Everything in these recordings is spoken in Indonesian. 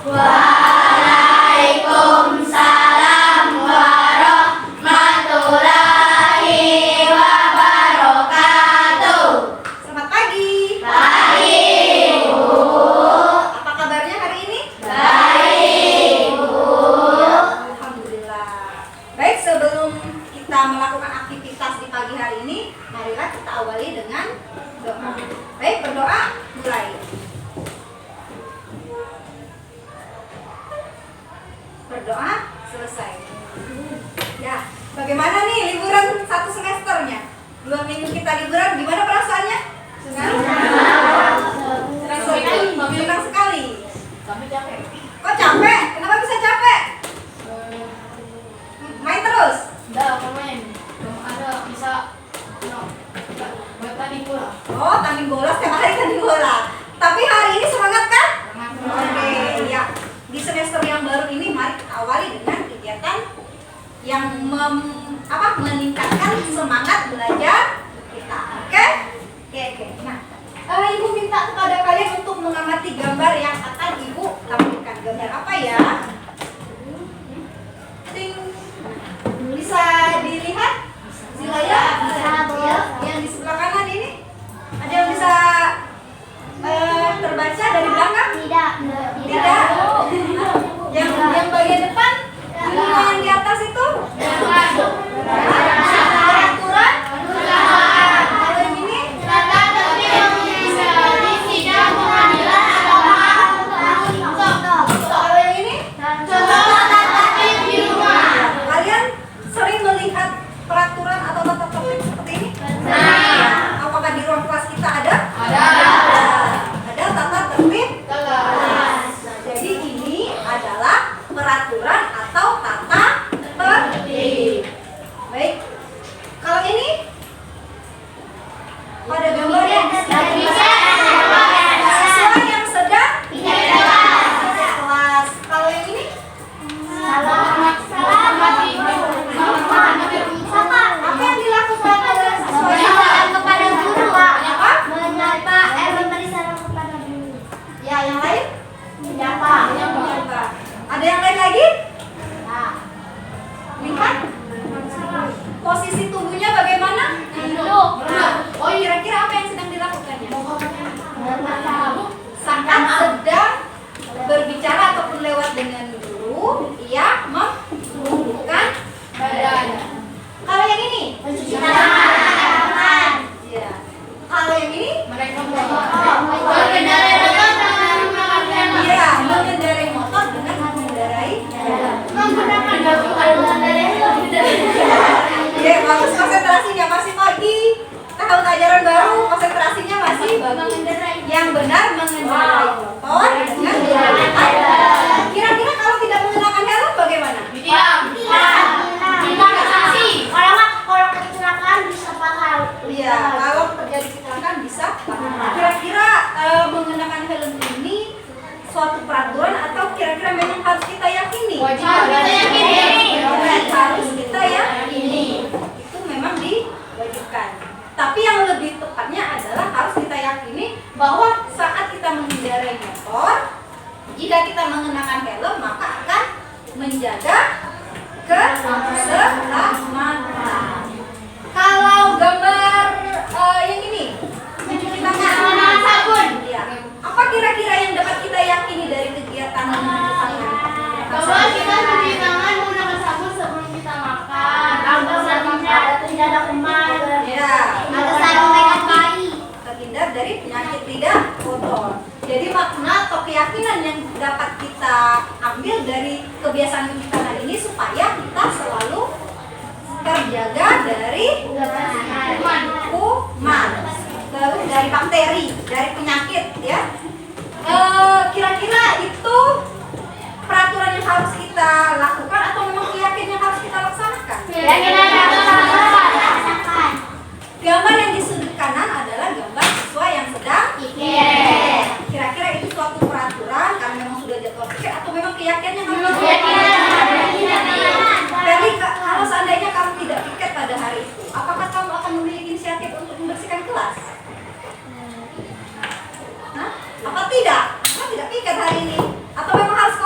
Waalaikumsalam warahmatullahi wabarakatuh. Selamat pagi. Pagi, Bu. Apa kabarnya hari ini? Baik, Bu. Alhamdulillah. Baik, sebelum kita melakukan aktivitas di pagi hari ini, marilah kita awali dengan doa. Baik, berdoa mulai. Berdoa selesai. Ya, bagaimana nih liburan satu semesternya? 2 minggu kita liburan, gimana perasaannya? Senang sekali. Senang sekali. Kami capek. Kok capek? Kenapa bisa capek? Main terus? Udah main. Belum ada bisa buat tanding bola. Oh, tanding bola, setiap hari tanding bola. Tapi hari ini semangat kan? Oke, ya. Di semester yang baru ini mari kita awali dengan kegiatan yang meningkatkan semangat belajar kita. Oke? Oke. Nah, Ibu minta kepada kalian untuk mengamati gambar yang akan Ibu tampilkan. Gambar apa ya? Ting. Bisa dilihat? Silaya? Ya, yang di sebelah kanan ini? Ada yang bisa terbaca dari belakang? Tidak. Tidak. Yang bagian depan? Ini yang di atas itu? Peraturan? Kalau yang ini? Kalau yang ini? Kalian sering melihat peraturan atau tata tertib seperti ini? Apakah di ruang kelas kita ada? Ada tata tertib? Nah, jadi ini adalah peraturan atau tata tertib. Baik. Kalau ini? Pada gambar yang siswa yang sedang kelas. Kalau yang ini? Apa yang dilakukan oleh siswa yang Kepada guru. apa? Menyapa, memberi salam kepada guru. Ya, yang lain? Menyapa. Ada yang lain lagi? Lihat. Posisi tubuhnya bagaimana? Duduk. Oh, kira-kira apa yang sedang dilakukannya? Saat sedang berbicara ataupun lewat dengan guru, ia menundukkan badan. Kalau yang ini? Mencuci tangan. Ya. Kalau yang ini? Mengendarai motor. Iya, mengendarai motor dengan mengendarai jalan. Menggunakan Ya, bagus konsentrasinya masih pagi. Tahun ajaran baru, konsentrasinya masih bagus. Yang benar mengendarai motor dengan menggunakan jalan. Kira-kira kalau tidak menggunakan helm bagaimana? Kalau kecelakaan bisa paham. Iya, kalau terjadi kecelakaan bisa. Kira-kira menggunakan helm ini suatu peraturan atau kira-kira memang harus kita yakini? Wajib kita yakini. Harus kita yakini. Itu memang diwajibkan. Tapi yang lebih tepatnya adalah harus kita yakini bahwa saat kita mengendarai motor, jika kita mengenakan helm maka akan menjaga keselamatan. Kalau gambar yang ini mencuci tangan, Menggunakan sabun. ya. Apa kira-kira yang dapat kita yakini dari kegiatan mencuci tangan? Bahwa kita cuci tangan menggunakan sabun sebelum kita makan. Tidak ada kuman. Ya. Ada sarung pegang bayi. Terhindar dari penyakit lidah kotor. Jadi makna atau keyakinan yang dapat kita ambil dari kebiasaan mencuci tangan ini supaya kita selalu terjaga dari kuman, terus dari bakteri, dari penyakit, ya. Kira-kira itu peraturan yang harus kita lakukan atau memang keyakinan yang harus kita laksanakan? Gambar yang di sudut kanan adalah gambar siswa yang sedang kira-kira itu suatu peraturan karena memang sudah jadwal pikir atau memang keyakinan yang harus Feli, kalau seandainya kamu tidak piket pada hari itu, apakah kamu akan memiliki inisiatif untuk membersihkan kelas? Apa tidak? Kamu tidak piket hari ini? Atau memang harus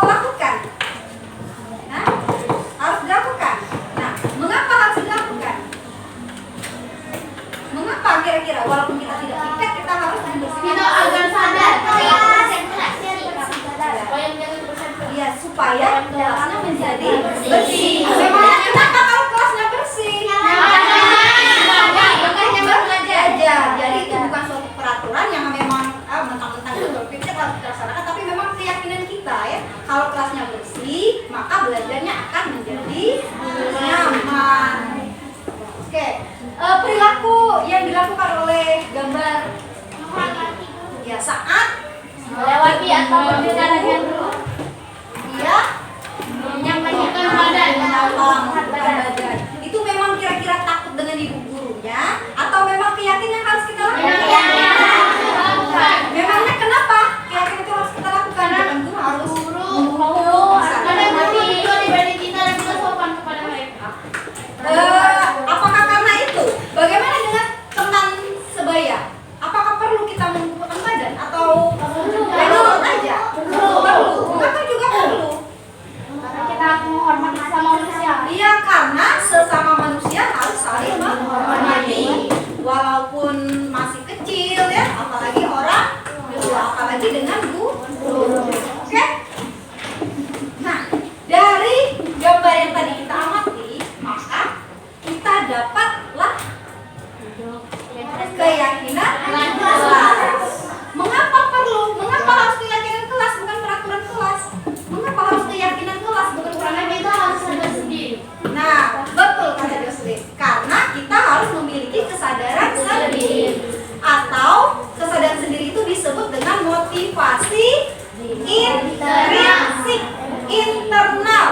kira-kira? Walaupun kita tidak piket, kita harus membersihkan. Kita agar sadar. Ya, supaya kelasnya menjadi bersih. Memangnya kenapa kalau kelasnya bersih? Belajar. Jadi itu bukan suatu peraturan yang memang mentang-mentang itu berpikir harus dilaksanakan, tapi memang keyakinan kita ya. Kalau kelasnya bersih, maka belajarnya akan menjadi nyaman. Oke, perilaku yang dilakukan oleh gambar ya saat Melewati atau berbicara dengan guru. dia Menyampaikan badan. menyampaikan badan. Itu memang kira-kira takut dengan ibu gurunya atau memang keyakinan harus kita lakukan? Memangnya kenapa keyakinan itu harus kita lakukan? Bukan guru harus Karena guru itu dibanding kita dan kita sopan kepada mereka. Apakah karena itu? Bagaimana dengan teman sebaya? Apakah perlu kita mengumpulkan badan atau menurut aja? Perlu. Mengapa juga perlu? Karena kita harus menghormati sesama manusia. Iya, karena sesama manusia harus saling menghormati. Walaupun masih kecil ya, apalagi orang tua, apalagi dengan guru. Oke? Nah, dari gambar yang tadi kita amati, maka kita dapatlah keyakinan kelas. Mengapa perlu? Mengapa harus keyakinan kelas bukan peraturan kelas? Mengapa harus keyakinan kelas bukan Karena peraturan kita harus sadar sendiri. Nah, betul kata Jocelyn. Karena kita harus memiliki kesadaran sendiri. Atau kesadaran sendiri itu disebut dengan motivasi intrinsik, internal.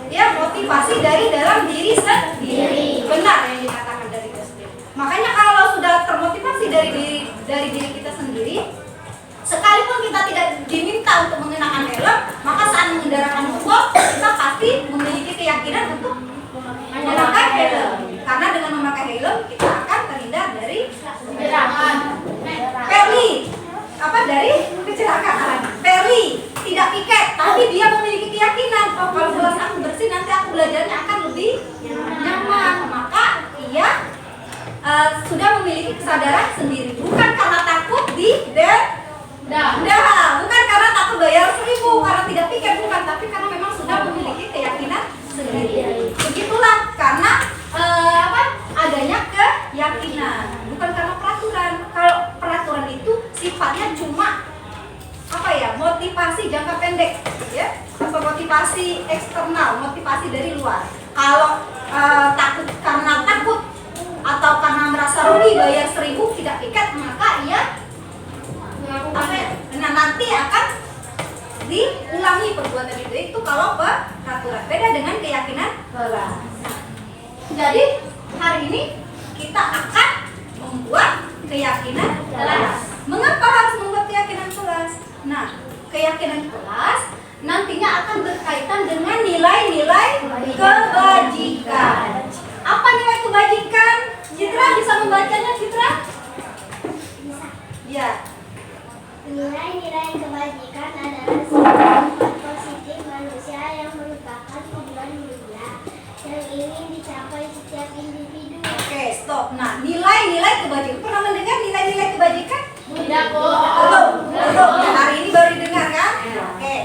Ya, motivasi dari dalam diri sendiri. Benar yang dikatakan dari Jocelyn. Makanya kalau sudah termotivasi dari diri kita sendiri, sekalipun kita tidak diminta untuk mengenakan helm, maka saat mengendarakan motor kita pasti memiliki keyakinan untuk memakai helm. Karena dengan memakai helm kita akan terhindar dari dari kecelakaan. Perli tidak piket, tapi dia memiliki keyakinan, oh kalau kelas aku bersih nanti aku belajarnya akan lebih nyaman. Maka ia sudah memiliki kesadaran sendiri, bukan karena takut bukan karena takut bayar 1.000 karena tidak piket, bukan, tapi karena memang sudah memiliki keyakinan sendiri. Begitulah karena adanya keyakinan, bukan karena peraturan. Kalau peraturan itu sifatnya cuma motivasi jangka pendek, ya, atau motivasi eksternal, motivasi dari luar. Kalau karena takut atau karena merasa rugi bayar 1.000 tidak piket, maka ia nanti akan diulangi perbuatan itu kalau peraturan. Beda dengan keyakinan kelas. Jadi hari ini kita akan membuat keyakinan kelas. Mengapa harus membuat keyakinan kelas? Nah, keyakinan kelas nantinya akan berkaitan dengan nilai-nilai kebajikan. Apa nilai kebajikan? Citra bisa membacanya, Citra? Bisa. Ya. Nilai-nilai kebajikan adalah sifat positif manusia yang merupakan tujuan mulia yang ingin dicapai setiap individu. Oke, stop. Nah, nilai-nilai kebajikan. Pernah mendengar nilai-nilai kebajikan? Tidak kok. Belum. Hari ini baru dengar kan? Oke.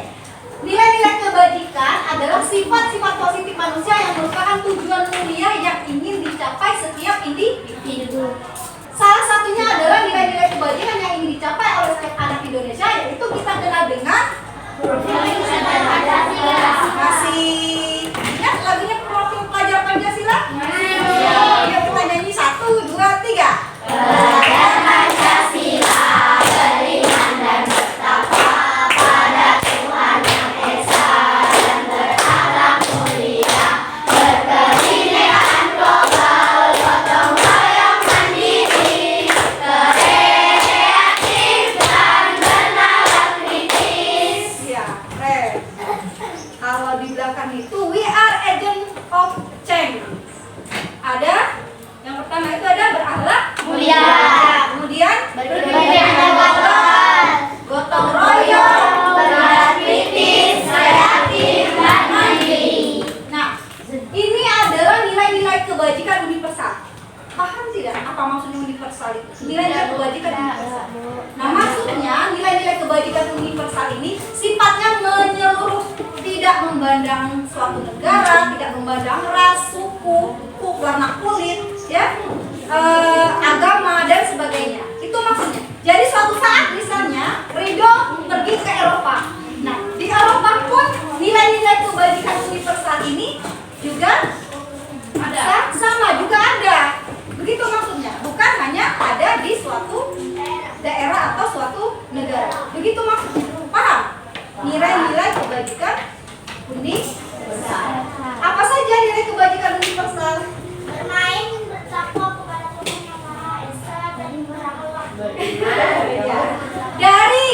Nilai-nilai kebajikan adalah sifat-sifat positif manusia yang merupakan tujuan mulia yang ingin dicapai setiap individu. Salah satunya adalah nilai-nilai kebajikan yang ingin dicapai oleh setiap anak Indonesia, yaitu kita kenal dengan masih ingat lagunya profil pelajar Pancasila? Ya, kita nyanyi 1, 2, 3. nilai-nilai kebajikan universal. Nah, maksudnya nilai-nilai kebajikan universal ini sifatnya menyeluruh, tidak memandang suatu negara, tidak memandang ras, suku, warna kulit, ya, agama dan sebagainya. Itu maksudnya. Jadi suatu saat misalnya Ridho pergi ke Eropa. Nah, di Eropa pun nilai-nilai kebajikan universal ini juga ada, sama juga ada. Begitu maksudnya. Bukan hanya ada di suatu daerah atau suatu negara. Begitu maksudnya. Paham? Nilai-nilai kebajikan universal. Apa saja nilai kebajikan universal? Bermain bertakwa kepada Tuhan Yang Maha Esa dan berakhlak. Dari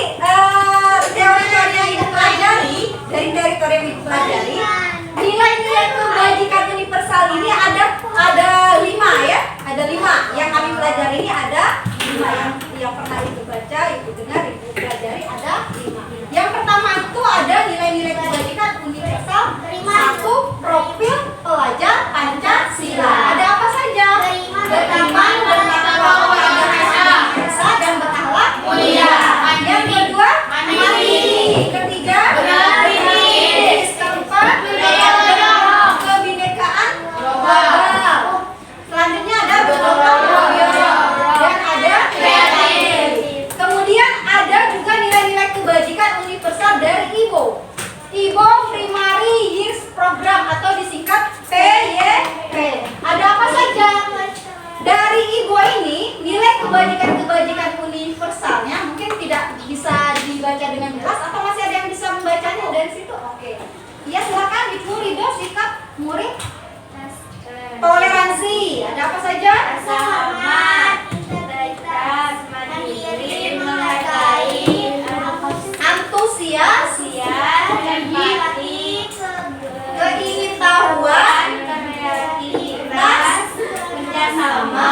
teori-teori yang kita pelajari, dari teori-teori yang kita pelajari, nilai-nilai kebajikan universal ini ada 5 ya, ada 5 yang kami pelajari ini ada 5 yang pernah ibu baca, ibu dengar, ibu pelajari ada 5. Yang pertama itu ada nilai-nilai kebajikan universal. 1. Profil pelajar Pancasila. Ada apa saja? Beriman, bertakwa kepada Tuhan Esa dan berakhlak mulia. Yang kedua, mandiri. Ketiga, kritis. Keempat, kebinekaan global. Selanjutnya ada bergotong royong dan ada kreatif. Kemudian ada juga nilai-nilai kebajikan universal dari IBO. IBO Primary Years Program atau disingkat PYP. Ada apa saja? Dari IBO ini nilai kebajikan universalnya mungkin tidak bisa dibaca dengan jelas, atau masih ada yang bisa membacanya dari situ? Oke. Ya, silakan Ibu Ridho, sikap murid. Toleransi. Ada apa saja? Rasa hormat, integritas, mandiri, menghargai, Antusias, empati, keingintahuan, kreativitas, kerjasama,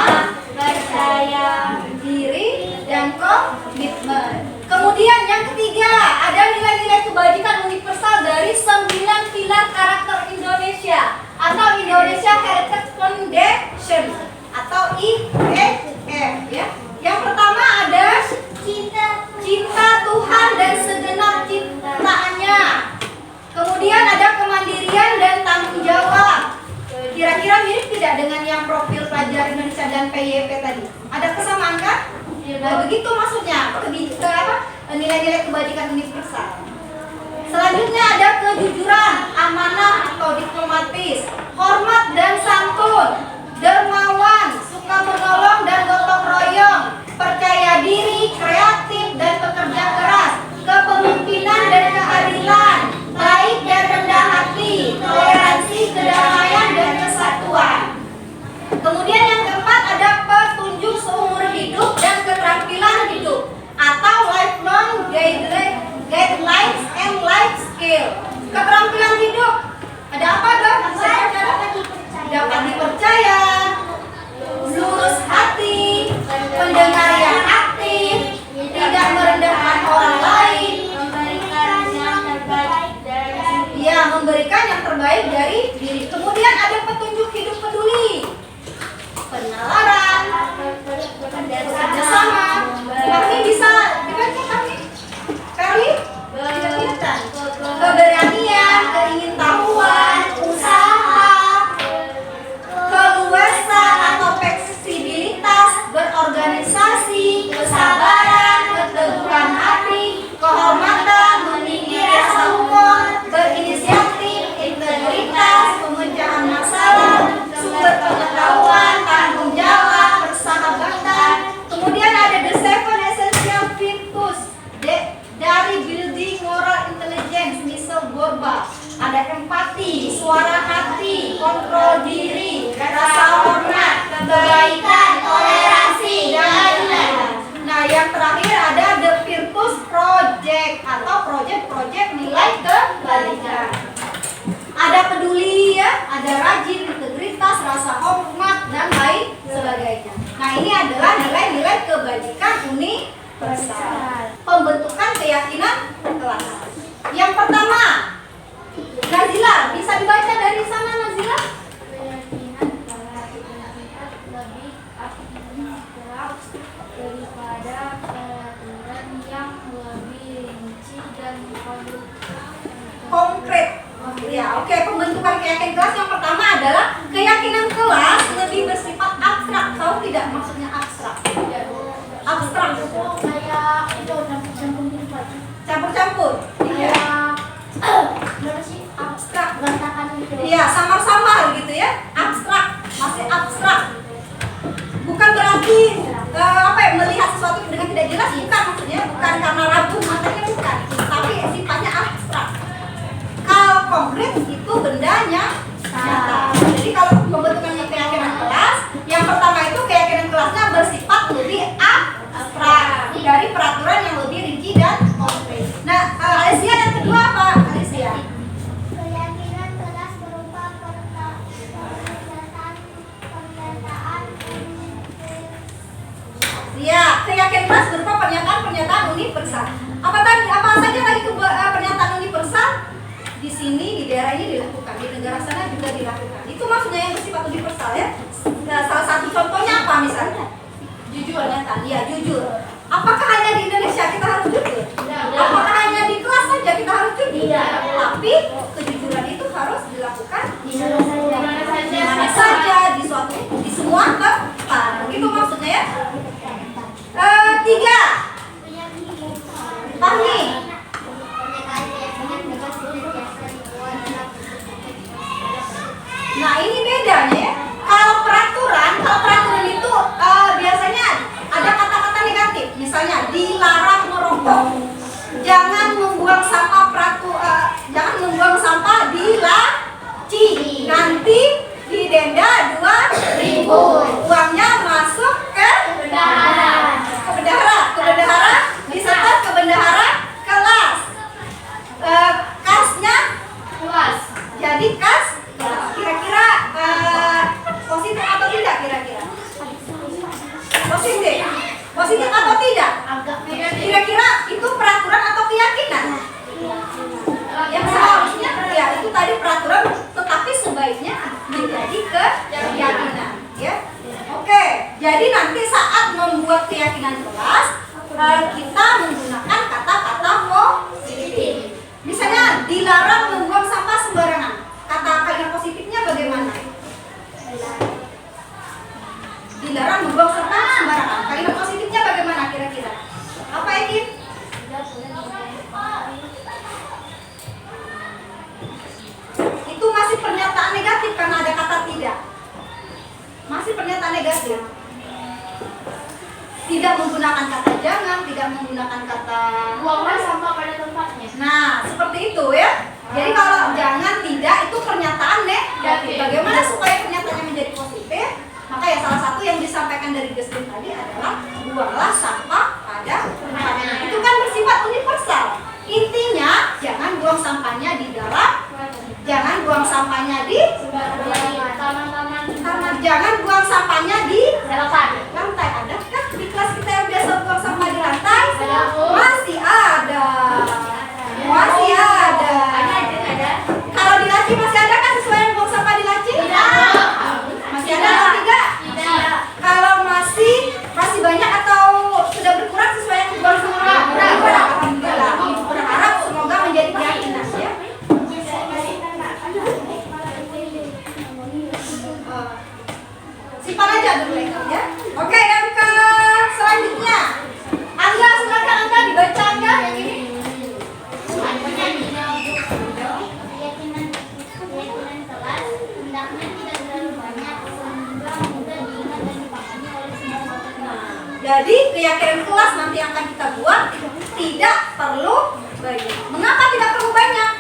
percaya diri, dan komitmen. Kemudian yang ketiga, ada nilai-nilai kebajikan universal dari 9 pilar karakter Indonesia atau Indonesia Heritage Foundation atau IHF ya. Yang pertama ada cinta Tuhan dan segenap ciptaannya. Kemudian ada kemandirian dan tanggung jawab. Kira-kira mirip tidak dengan yang profil pelajar Indonesia dan PYP tadi? Ada kesamaan kan? Nah, begitu maksudnya nilai-nilai kebajikan universal. Selanjutnya ada kejujuran, amanah atau diplomatis, hormat dan santun, dermawan, suka menolong dan gotong royong, percaya diri, kreatif dan pekerja keras, kepemimpinan dan keadilan, baik dan rendah hati, toleransi, kedamaian dan kesatuan. Kemudian yang keempat ada petunjuk seumur hidup dan keterampilan hidup atau lifelong guidelines and life skill. Keterampilan hidup ada apa dong? Dapat dipercaya, lurus hati, pendengar yang aktif, tidak merendahkan orang lain, memberikan yang terbaik dari diri. Kemudian ada petunjuk hidup peduli, penalaran, kerjasama. Kami bisa dibaca kami. Kali keberanian, keingintahuan, usaha, keluasan atau fleksibilitas, berorganisasi, kesabaran, keteguhan hati, kehormatan, meninggi rasa humor, berinisiatif, integritas, pemecahan masalah, sumber pengetahuan, tanggung jawab, persahabatan. Kemudian ada the 7 essential virtues dari building moral intelligence, misal Borba. Ada empati, suara hati, kontrol diri, rasa hormat, kebaikan, toleransi, dan lain-lain. Nah, yang terakhir ada the virtues project atau project nilai kebajikan. Ada peduli ya, ada rajin, integritas, rasa hormat dan lain sebagainya. Nah, ini adalah nilai-nilai kebajikan universal. Pembentukan keyakinan kelas. Yang pertama, Nazila, bisa dibaca dari sana Nazila? keyakinan bahwa kita lebih aktif, keyakinan kelas berupa pernyataan universal. Apa saja tadi pernyataan universal? Di sini, di daerah ini dilakukan, di negara sana juga dilakukan. Itu maksudnya yang bersifat universal ya. Nah, salah satu contohnya apa misalnya? Jujur, pernyataan. Ya, jujur. Apakah hanya di Indonesia kita harus jujur? Apakah hanya di kelas saja kita harus jujur? Tapi kejujuran itu harus dilakukan di mana saja, di semua tempat. Begitu maksudnya ya. 3. Fahmi. Nah, ini bedanya ya. Kalau peraturan itu biasanya ada kata-kata negatif. Misalnya dilarang merokok. Jangan membuang sampah jangan membuang sampah di laci. Nanti didenda 2.000. Uangnya masuk ke bendahara, disetor ke bendahara kelas. Kasnya Kelas. jadi kas. Kira-kira positif atau tidak kira-kira? Positif atau tidak? Kira-kira itu peraturan atau keyakinan? Yang seharusnya ya itu tadi peraturan, tetapi sebaiknya menjadi keyakinan ya. Oke, jadi nanti saat membuat keyakinan kelas kita menggunakan kata-kata positif. Misalnya dilarang membuang sampah sembarangan. Kata kalimat positifnya bagaimana? Dilarang membuang sampah sembarangan. Kalimat positifnya bagaimana kira-kira? Apa Ekin? Itu masih pernyataan negatif karena ada kata tidak. Masih pernyataan negatif. Tidak menggunakan kata jangan, tidak menggunakan kata Buanglah sampah pada tempatnya. Nah, seperti itu ya. Jadi kalau jangan tidak itu pernyataan negatif. Bagaimana supaya pernyataannya menjadi positif? Maka ya salah satu yang disampaikan dari Justin tadi adalah buanglah sampah pada tempatnya. Itu kan bersifat universal. Intinya jangan buang sampahnya di dalam, jangan buang sampahnya di taman, jangan buang sampahnya di lantai. Adakah di kelas kita yang biasa buang sampah di lantai? Masih ada. Masih ada. Kalau di laci masih ada kan sesuai yang buang sampah di laci? Masih ada atau tidak? Kalau masih banyak atau sudah berkurang sesuai yang buang sampah? Alhamdulillah. Berharap semoga menjadi keyakinan ya. Simpan aja dulu ya. Oke, yang ke selanjutnya. Angga, silakan Angga dibaca Angga yang ini. Keyakinan kelas hendaknya tidak terlalu banyak sehingga mudah diingat dan dipahami oleh semua peserta. Jadi keyakinan kelas nanti yang akan kita buat tidak perlu banyak. Mengapa tidak perlu banyak?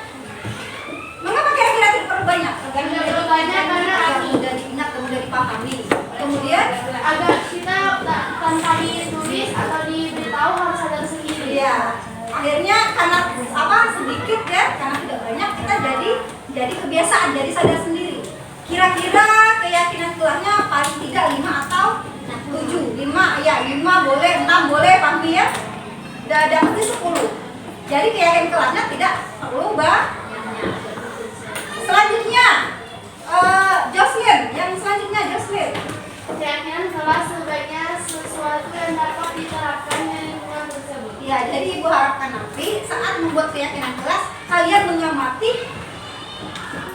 Mengapa kira-kira tidak perlu banyak? Tidak perlu banyak karena mudah diingat dan mudah dipahami. Kemudian agar kita tanpa ditulis atau diberitahu harus sadar sendiri. ya akhirnya karena sedikit ya, karena tidak banyak kita jadi kebiasaan, jadi sadar sendiri. Kira-kira keyakinan kelasnya paling tidak 5 atau 7. 5 boleh, 6 boleh, Fahmi ya. Dapat 10. Jadi keyakinan kelasnya tidak perlu banyak. Selanjutnya Jocelyn, yang selanjutnya Jocelyn. Keyakinan kelas sebaiknya sesuatu yang dapat diterapkan di lingkungan tersebut. Ya, jadi Ibu harapkan nanti saat membuat keyakinan kelas kalian mengamati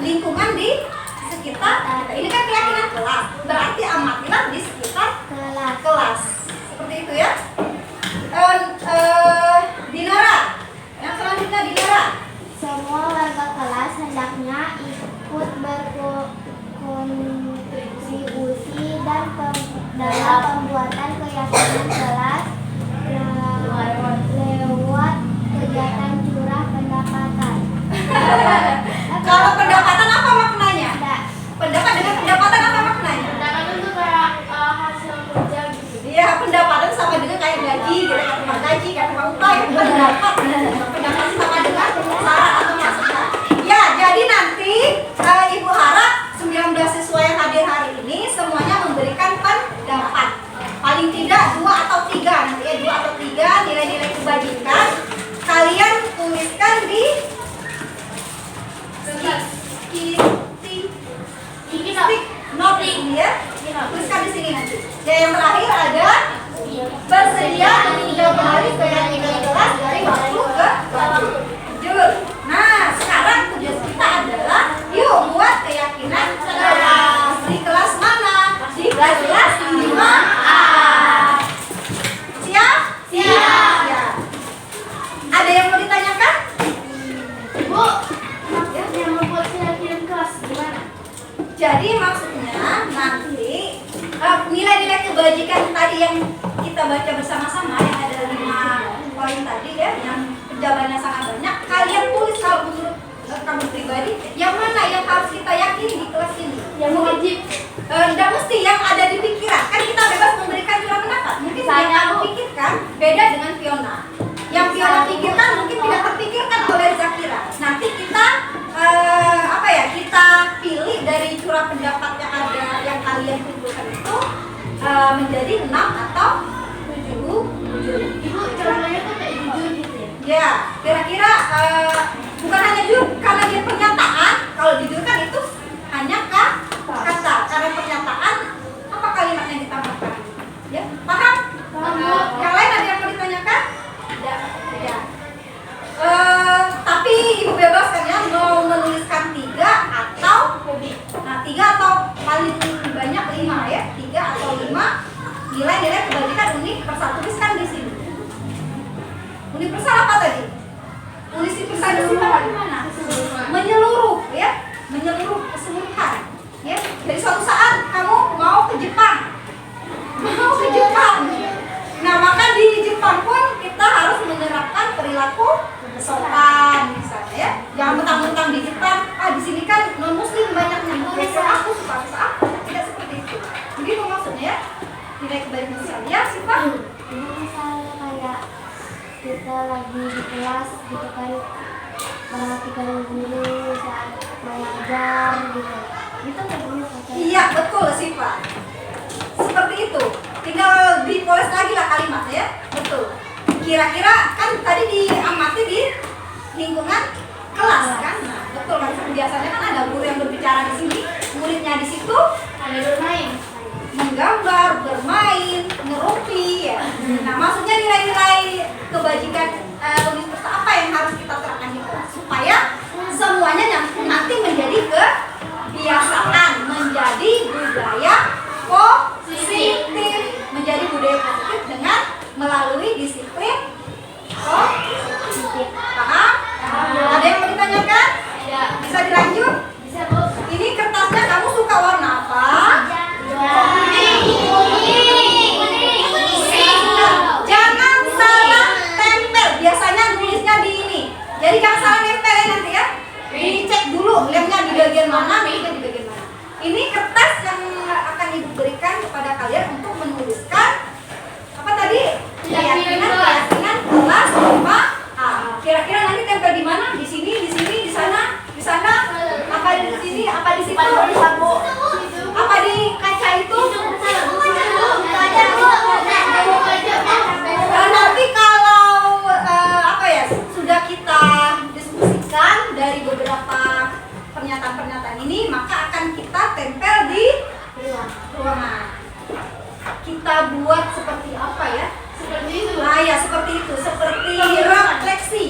lingkungan di sekitar kita. Ini kan keyakinan kelas, berarti amatilah di sekitar kelas. Seperti itu ya. Dinara, yang selanjutnya Dinara. Semua warga kelas hendaknya ikut berkontribusi dalam pembuatan keyakinan kelas lewat kegiatan curah pendapatan. Kalau pendapatan apa maknanya? Tidak. Pendapat dengan pendapatan apa maknanya? Pendapatan itu kayak hasil kerja gitu. Iya, pendapatan sama dengan kayak gaji, kayak upah, pendapat. Pendapatan sama dengan syarat atau masukan. Ya, jadi nanti Ibu harap 19 siswa yang hadir hari ini semuanya memberikan pendapat. Paling tidak 2 atau 3 nanti baca bersama-sama yang ada 5 poin tadi ya, yang penjabarannya sangat banyak. Kalian tulis kalau menurut kamu pribadi, yang mana yang harus kita yakini di kelas ini? Yang wajib. Tidak mesti yang ada di pikiran. Kan kita bebas memberikan curah pendapat. Mungkin yang kamu pikirkan beda dengan Fiona. Yang Fiona pikirkan mungkin tidak terpikirkan oleh Zakira. Nanti kita kita pilih dari curah pendapat yang ada yang kalian kumpulkan itu menjadi 6 atau 7. Ibu contohnya tuh kayak jujur gitu ya. Ya, kira-kira bukan hanya jujur karena dia pernyataan. Kalau jujur kan itu hanya kata. Karena pernyataan apa kalimat yang ditambahkan? Ya, paham? Yang lain ada yang mau ditanyakan? Tidak. Tapi ibu bebas kan ya mau menuliskan 3 atau 3 atau paling banyak 5 ya, 3 atau 5 nilai-nilai kebajikan universal. Tuliskan di sini. Universal apa tadi? Universal itu bagaimana? Menyeluruh ya, menyeluruh keseluruhan. Ya, jadi suatu saat kamu mau ke Jepang. Nah, maka di Jepang pun kita harus menerapkan perilaku sopan misalnya ya. Jangan mentang-mentang di Jepang, di sini kan non muslim banyaknya. Biasa aku suka tidak seperti itu. Begitu maksudnya ya. Nilai kebaikan sosial. Ya, Sifah. Ini misalnya kayak kita lagi di kelas gitu kan, perhatikan guru saat mengajar gitu. Itu nggak boleh pakai. Iya, betul Sifah. Seperti itu. Tinggal dipoles lagi lah kalimatnya ya. Betul. Kira-kira kan tadi diamati di lingkungan kelas kan? Nah, betul kan? Biasanya kan ada guru yang berbicara di sini, muridnya di situ Ada bermain. menggambar, bermain, ngerumpi ya. Nah, maksudnya nilai-nilai kebajikan universal apa yang harus kita terapkan di kelas supaya semuanya nanti menjadi kebiasaan, menjadi budaya positif, menjadi budaya positif dengan melalui disiplin positif. Paham? Ada yang mau ditanyakan? Ya. Bisa dilanjut? Bisa, Bu. Ini kertasnya kamu suka warna apa? Jangan salah tempel. Biasanya nulisnya di ini. Jadi jangan salah nempel ya nanti ya. Dicek dulu lemnya di bagian mana, miliknya di bagian mana. Ini kertas yang akan ibu berikan kepada kalian untuk menuliskan apa tadi? Keyakinan kelas 5A. Kira-kira nanti tempel di mana? Di sini, di sini, di sana, di sana. Apa di sini? Apa di situ? Apa di kaca itu? Nanti kalau sudah kita diskusikan dari beberapa pernyataan-pernyataan ini, maka akan kita tempel di ruangan. Kita buat seperti apa ya? Seperti itu. Nah ya seperti itu, seperti refleksi.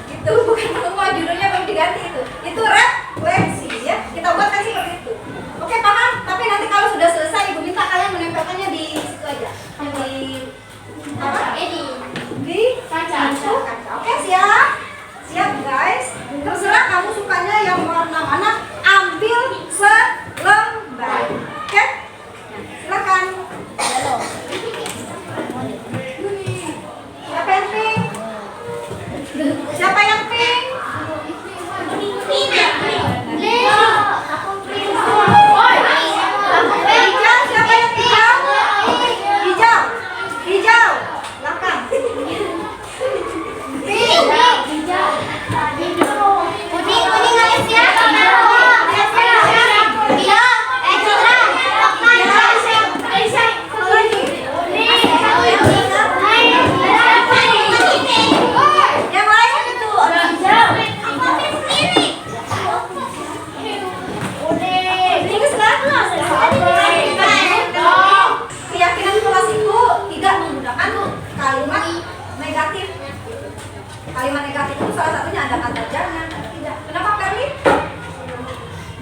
Itu bukan semua judulnya belum diganti itu. Itu refleksi ya. Kita buatkan seperti itu. Oke, paham? Tapi nanti kalau sudah selesai, ibu minta kalian menempelkannya di situ aja. Di kaca. Oke, siap? Siap guys. Terserah kamu sukanya yang warna mana, ambil selembar. Oke? Silakan. Siapa yang pink? Siapa yang pink? Hijau, siapa yang hijau? Hijau. Hijau. Silakan. Yang lain itu keyakinan kelas itu tidak menggunakan kalimat negatif. Kalimat negatif itu salah satunya ada kata jangan, ada tidak. Kenapa Perli?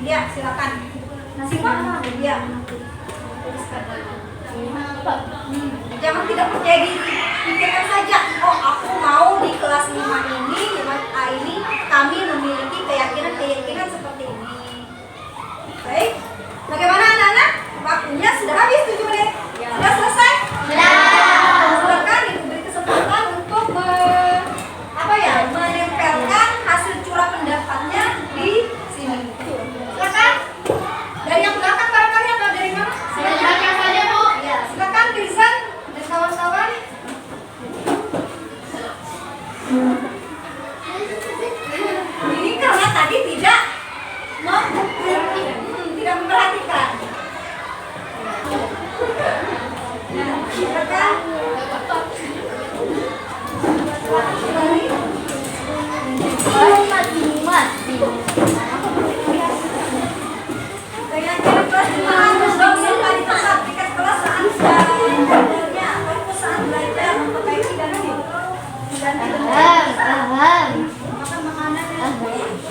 Ya, silakan. Sifah? Ya. Jangan tidak percaya diri. Pikirkan saja, oh aku mau di kelas 5 ini, 5A ini kami memiliki keyakinan seperti ini. Baik. Bagaimana anak-anak? Waktunya sudah habis 7 menit. Sudah selesai? Sudah. Ini karena tadi tidak tidak memperhatikan. Mereka kayaknya kelas 5 harus dong sampai di tempat tiket kelas Anda. Sebenarnya fokus saat belajar memperbaiki dan ini. Makan makanan yang ada.